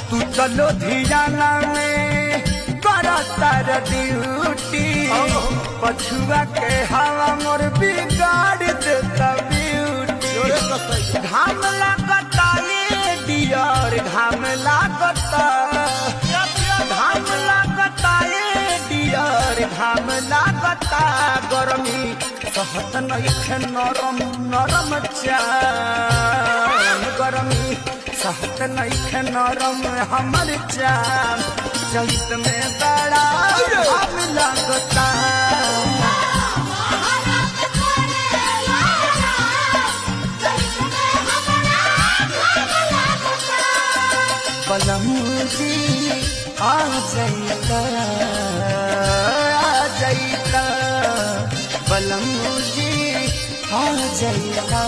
तू चलो धियाना में कर ड्यूटी पछुआ के हवा मोर बिगाड़ देता ब्यूटी घाम लागता ये डियर घाम लागता ये डियर घाम लागता गरमी सहत नइखे नरम नरम चाम गरमी सहत नइखे नरम हमर चाम चैत में बड़ा घाम लागता बलमुजी आ जाइता बलमुजी आ जाइता